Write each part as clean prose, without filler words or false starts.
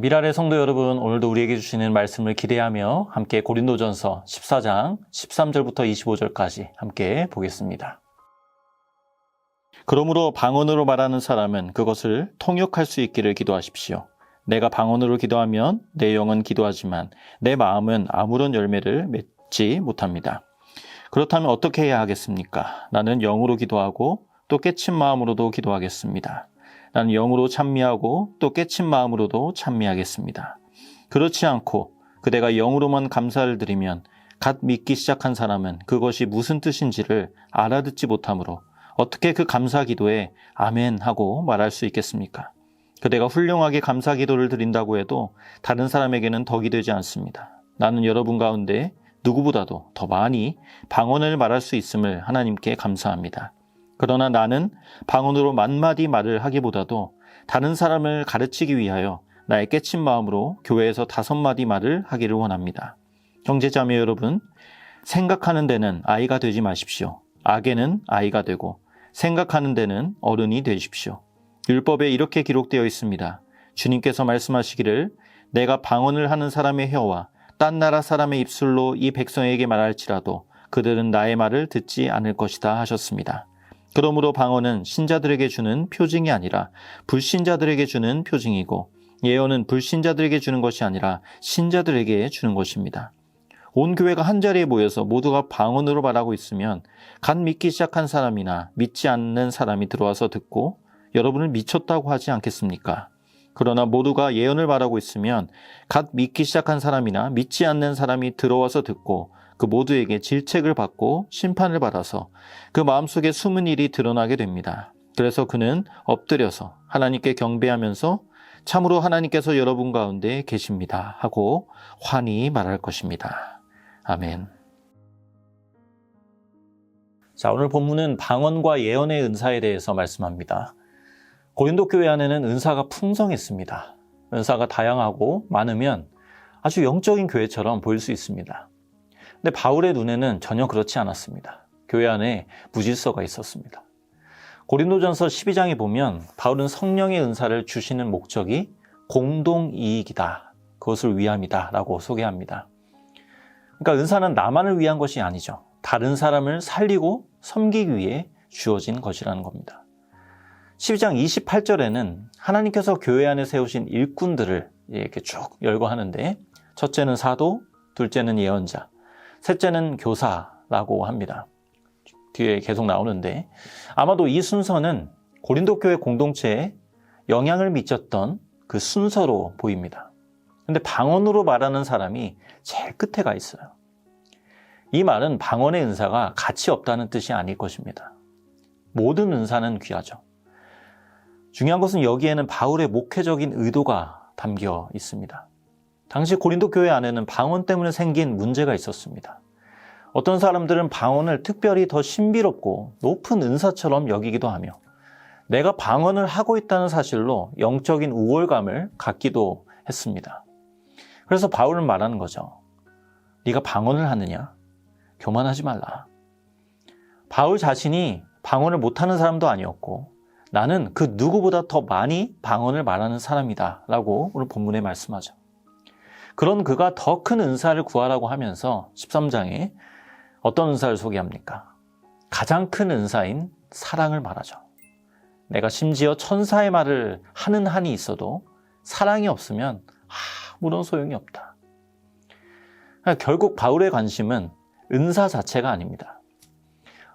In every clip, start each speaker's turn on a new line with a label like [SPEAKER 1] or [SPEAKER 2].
[SPEAKER 1] 미랄의 성도 여러분, 오늘도 우리에게 주시는 말씀을 기대하며 함께 고린도전서 14장 13절부터 25절까지 함께 보겠습니다. 그러므로 방언으로 말하는 사람은 그것을 통역할 수 있기를 기도하십시오. 내가 방언으로 기도하면 내 영은 기도하지만 내 마음은 아무런 열매를 맺지 못합니다. 그렇다면 어떻게 해야 하겠습니까? 나는 영으로 기도하고 또 깨친 마음으로도 기도하겠습니다. 나는 영으로 찬미하고 또 깨친 마음으로도 찬미하겠습니다. 그렇지 않고 그대가 영으로만 감사를 드리면 갓 믿기 시작한 사람은 그것이 무슨 뜻인지를 알아듣지 못하므로 어떻게 그 감사 기도에 아멘 하고 말할 수 있겠습니까? 그대가 훌륭하게 감사 기도를 드린다고 해도 다른 사람에게는 덕이 되지 않습니다. 나는 여러분 가운데 누구보다도 더 많이 방언을 말할 수 있음을 하나님께 감사합니다. 그러나 나는 방언으로 만마디 말을 하기보다도 다른 사람을 가르치기 위하여 나의 깨친 마음으로 교회에서 5마디 말을 하기를 원합니다. 형제자매 여러분, 생각하는 데는 아이가 되지 마십시오. 악에는 아이가 되고 생각하는 데는 어른이 되십시오. 율법에 이렇게 기록되어 있습니다. 주님께서 말씀하시기를 내가 방언을 하는 사람의 혀와 딴 나라 사람의 입술로 이 백성에게 말할지라도 그들은 나의 말을 듣지 않을 것이다 하셨습니다. 그러므로 방언은 신자들에게 주는 표징이 아니라 불신자들에게 주는 표징이고 예언은 불신자들에게 주는 것이 아니라 신자들에게 주는 것입니다. 온 교회가 한자리에 모여서 모두가 방언으로 말하고 있으면 갓 믿기 시작한 사람이나 믿지 않는 사람이 들어와서 듣고 여러분을 미쳤다고 하지 않겠습니까? 그러나 모두가 예언을 말하고 있으면 갓 믿기 시작한 사람이나 믿지 않는 사람이 들어와서 듣고 그 모두에게 질책을 받고 심판을 받아서 그 마음속에 숨은 일이 드러나게 됩니다. 그래서 그는 엎드려서 하나님께 경배하면서 참으로 하나님께서 여러분 가운데 계십니다 하고 환히 말할 것입니다. 아멘. 자, 오늘 본문은 방언과 예언의 은사에 대해서 말씀합니다. 고린도 교회 안에는 은사가 풍성했습니다. 은사가 다양하고 많으면 아주 영적인 교회처럼 보일 수 있습니다. 근데 바울의 눈에는 전혀 그렇지 않았습니다. 교회 안에 무질서가 있었습니다. 고린도전서 12장에 보면 바울은 성령의 은사를 주시는 목적이 공동이익이다. 그것을 위함이다 라고 소개합니다. 그러니까 은사는 나만을 위한 것이 아니죠. 다른 사람을 살리고 섬기기 위해 주어진 것이라는 겁니다. 12장 28절에는 하나님께서 교회 안에 세우신 일꾼들을 이렇게 쭉 열거하는데 첫째는 사도, 둘째는 예언자, 셋째는 교사라고 합니다. 뒤에 계속 나오는데 아마도 이 순서는 고린도 교회 공동체에 영향을 미쳤던 그 순서로 보입니다. 근데 방언으로 말하는 사람이 제일 끝에 가 있어요. 이 말은 방언의 은사가 가치 없다는 뜻이 아닐 것입니다. 모든 은사는 귀하죠. 중요한 것은 여기에는 바울의 목회적인 의도가 담겨 있습니다. 당시 고린도 교회 안에는 방언 때문에 생긴 문제가 있었습니다. 어떤 사람들은 방언을 특별히 더 신비롭고 높은 은사처럼 여기기도 하며 내가 방언을 하고 있다는 사실로 영적인 우월감을 갖기도 했습니다. 그래서 바울은 말하는 거죠. 네가 방언을 하느냐? 교만하지 말라. 바울 자신이 방언을 못하는 사람도 아니었고 나는 그 누구보다 더 많이 방언을 말하는 사람이다 라고 오늘 본문에 말씀하죠. 그런 그가 더 큰 은사를 구하라고 하면서 13장에 어떤 은사를 소개합니까? 가장 큰 은사인 사랑을 말하죠. 내가 심지어 천사의 말을 하는 한이 있어도 사랑이 없으면 아무런 소용이 없다. 결국 바울의 관심은 은사 자체가 아닙니다.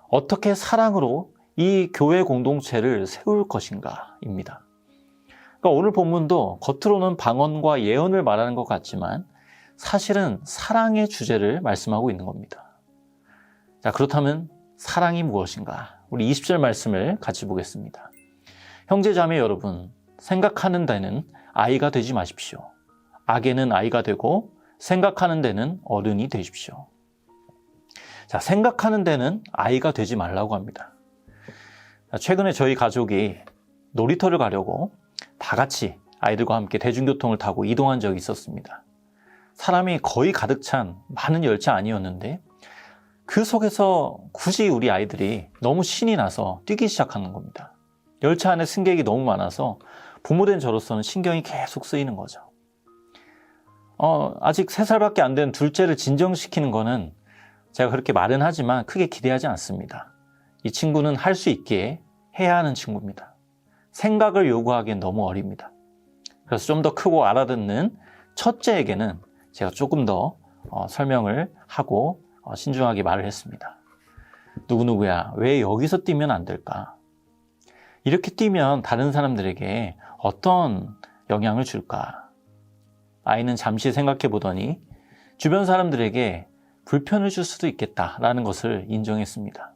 [SPEAKER 1] 어떻게 사랑으로 이 교회 공동체를 세울 것인가입니다. 그러니까 오늘 본문도 겉으로는 방언과 예언을 말하는 것 같지만 사실은 사랑의 주제를 말씀하고 있는 겁니다. 자, 그렇다면 사랑이 무엇인가? 우리 20절 말씀을 같이 보겠습니다. 형제자매 여러분, 생각하는 데는 아이가 되지 마십시오. 악에는 아이가 되고 생각하는 데는 어른이 되십시오. 자, 생각하는 데는 아이가 되지 말라고 합니다. 최근에 저희 가족이 놀이터를 가려고 다 같이 아이들과 함께 대중교통을 타고 이동한 적이 있었습니다. 사람이 거의 가득 찬 많은 열차 아니었는데 그 속에서 굳이 우리 아이들이 너무 신이 나서 뛰기 시작하는 겁니다. 열차 안에 승객이 너무 많아서 부모된 저로서는 신경이 계속 쓰이는 거죠. 아직 3살밖에 안 된 둘째를 진정시키는 거는 제가 그렇게 말은 하지만 크게 기대하지 않습니다. 이 친구는 할 수 있기에 해야 하는 친구입니다. 생각을 요구하기엔 너무 어립니다. 그래서 좀 더 크고 알아듣는 첫째에게는 제가 조금 더 설명을 하고 신중하게 말을 했습니다. 누구누구야, 왜 여기서 뛰면 안 될까? 이렇게 뛰면 다른 사람들에게 어떤 영향을 줄까? 아이는 잠시 생각해 보더니 주변 사람들에게 불편을 줄 수도 있겠다라는 것을 인정했습니다.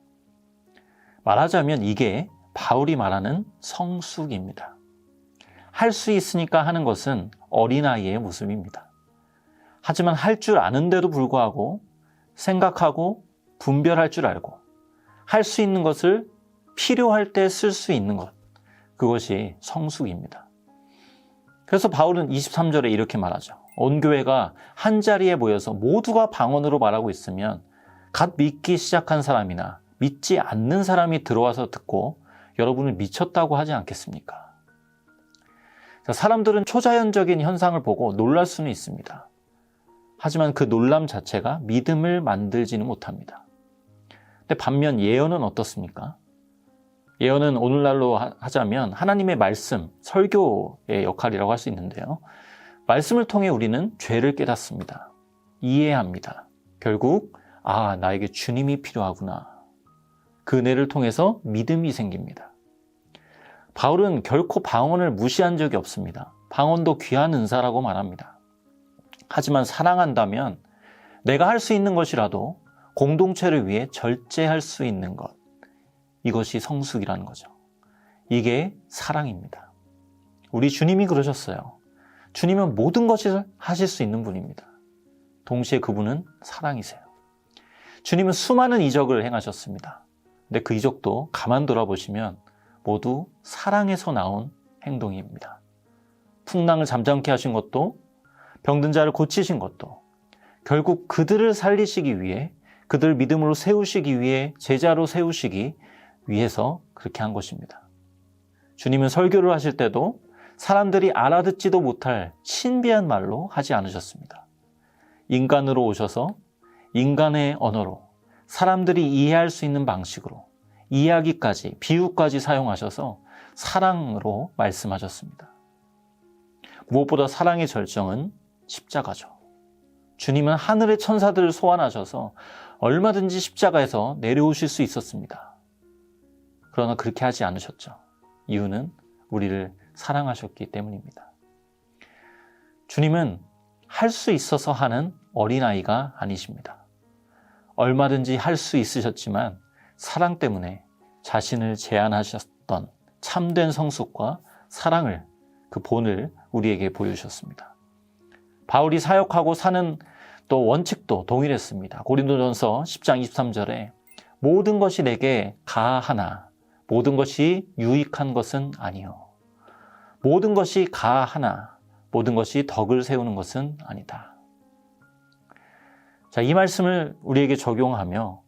[SPEAKER 1] 말하자면 이게 바울이 말하는 성숙입니다. 할 수 있으니까 하는 것은 어린아이의 모습입니다. 하지만 할 줄 아는데도 불구하고 생각하고 분별할 줄 알고 할 수 있는 것을 필요할 때 쓸 수 있는 것, 그것이 성숙입니다. 그래서 바울은 23절에 이렇게 말하죠. 온 교회가 한 자리에 모여서 모두가 방언으로 말하고 있으면 갓 믿기 시작한 사람이나 믿지 않는 사람이 들어와서 듣고 여러분을 미쳤다고 하지 않겠습니까? 사람들은 초자연적인 현상을 보고 놀랄 수는 있습니다. 하지만 그 놀람 자체가 믿음을 만들지는 못합니다. 근데 반면 예언은 어떻습니까? 예언은 오늘날로 하자면 하나님의 말씀, 설교의 역할이라고 할 수 있는데요. 말씀을 통해 우리는 죄를 깨닫습니다. 이해합니다. 결국 나에게 주님이 필요하구나. 그 은혜를 통해서 믿음이 생깁니다. 바울은 결코 방언을 무시한 적이 없습니다. 방언도 귀한 은사라고 말합니다. 하지만 사랑한다면 내가 할 수 있는 것이라도 공동체를 위해 절제할 수 있는 것, 이것이 성숙이라는 거죠. 이게 사랑입니다. 우리 주님이 그러셨어요. 주님은 모든 것을 하실 수 있는 분입니다. 동시에 그분은 사랑이세요. 주님은 수많은 이적을 행하셨습니다. 근데 그 이적도 가만 돌아보시면 모두 사랑에서 나온 행동입니다. 풍랑을 잠잠케 하신 것도, 병든 자를 고치신 것도 결국 그들을 살리시기 위해, 그들 믿음으로 세우시기 위해, 제자로 세우시기 위해서 그렇게 한 것입니다. 주님은 설교를 하실 때도 사람들이 알아듣지도 못할 신비한 말로 하지 않으셨습니다. 인간으로 오셔서 인간의 언어로 사람들이 이해할 수 있는 방식으로 이야기까지, 비유까지 사용하셔서 사랑으로 말씀하셨습니다. 무엇보다 사랑의 절정은 십자가죠. 주님은 하늘의 천사들을 소환하셔서 얼마든지 십자가에서 내려오실 수 있었습니다. 그러나 그렇게 하지 않으셨죠. 이유는 우리를 사랑하셨기 때문입니다. 주님은 할 수 있어서 하는 어린아이가 아니십니다. 얼마든지 할 수 있으셨지만 사랑 때문에 자신을 제한하셨던 참된 성숙과 사랑을, 그 본을 우리에게 보여주셨습니다. 바울이 사역하고 사는 또 원칙도 동일했습니다. 고린도전서 10장 23절에 모든 것이 내게 가하나 모든 것이 유익한 것은 아니요. 모든 것이 가하나 모든 것이 덕을 세우는 것은 아니다. 자, 이 말씀을 우리에게 적용하며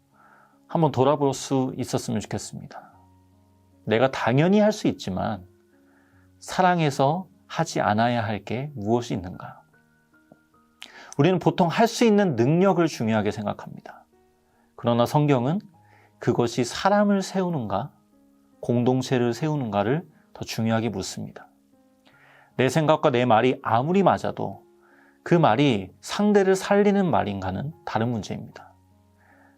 [SPEAKER 1] 한번 돌아볼 수 있었으면 좋겠습니다. 내가 당연히 할 수 있지만 사랑해서 하지 않아야 할 게 무엇이 있는가? 우리는 보통 할 수 있는 능력을 중요하게 생각합니다. 그러나 성경은 그것이 사람을 세우는가, 공동체를 세우는가를 더 중요하게 묻습니다. 내 생각과 내 말이 아무리 맞아도 그 말이 상대를 살리는 말인가는 다른 문제입니다.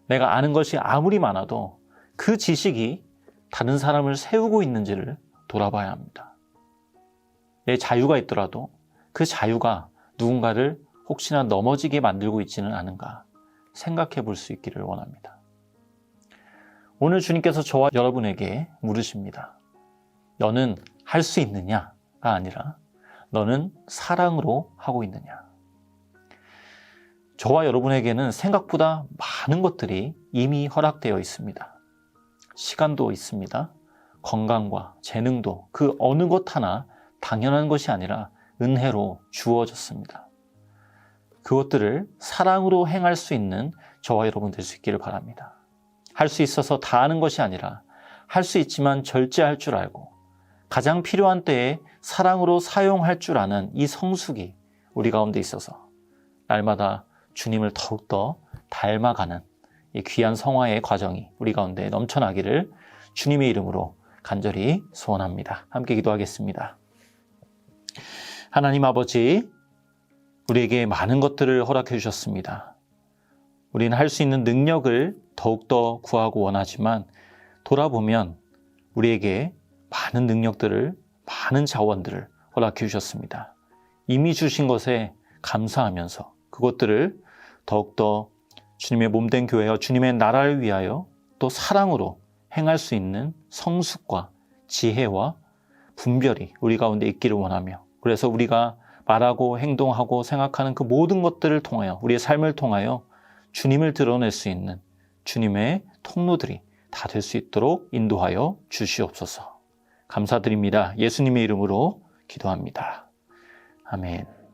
[SPEAKER 1] 내가 아는 것이 아무리 많아도 그 지식이 다른 사람을 세우고 있는지를 돌아봐야 합니다. 내 자유가 있더라도 그 자유가 누군가를 혹시나 넘어지게 만들고 있지는 않은가 생각해 볼 수 있기를 원합니다. 오늘 주님께서 저와 여러분에게 물으십니다. 너는 할 수 있느냐가 아니라 너는 사랑으로 하고 있느냐. 저와 여러분에게는 생각보다 많은 것들이 이미 허락되어 있습니다. 시간도 있습니다. 건강과 재능도 그 어느 것 하나 당연한 것이 아니라 은혜로 주어졌습니다. 그것들을 사랑으로 행할 수 있는 저와 여러분 될 수 있기를 바랍니다. 할 수 있어서 다 하는 것이 아니라 할 수 있지만 절제할 줄 알고 가장 필요한 때에 사랑으로 사용할 줄 아는 이 성숙이 우리 가운데 있어서 날마다 주님을 더욱더 닮아가는 이 귀한 성화의 과정이 우리 가운데 넘쳐나기를 주님의 이름으로 간절히 소원합니다. 함께 기도하겠습니다. 하나님 아버지, 우리에게 많은 것들을 허락해 주셨습니다. 우리는 할 수 있는 능력을 더욱더 구하고 원하지만 돌아보면 우리에게 많은 능력들을, 많은 자원들을 허락해 주셨습니다. 이미 주신 것에 감사하면서 그것들을 더욱더 주님의 몸된 교회와 주님의 나라를 위하여 또 사랑으로 행할 수 있는 성숙과 지혜와 분별이 우리 가운데 있기를 원하며, 그래서 우리가 말하고 행동하고 생각하는 그 모든 것들을 통하여, 우리의 삶을 통하여 주님을 드러낼 수 있는 주님의 통로들이 다 될 수 있도록 인도하여 주시옵소서. 감사드립니다. 예수님의 이름으로 기도합니다. 아멘.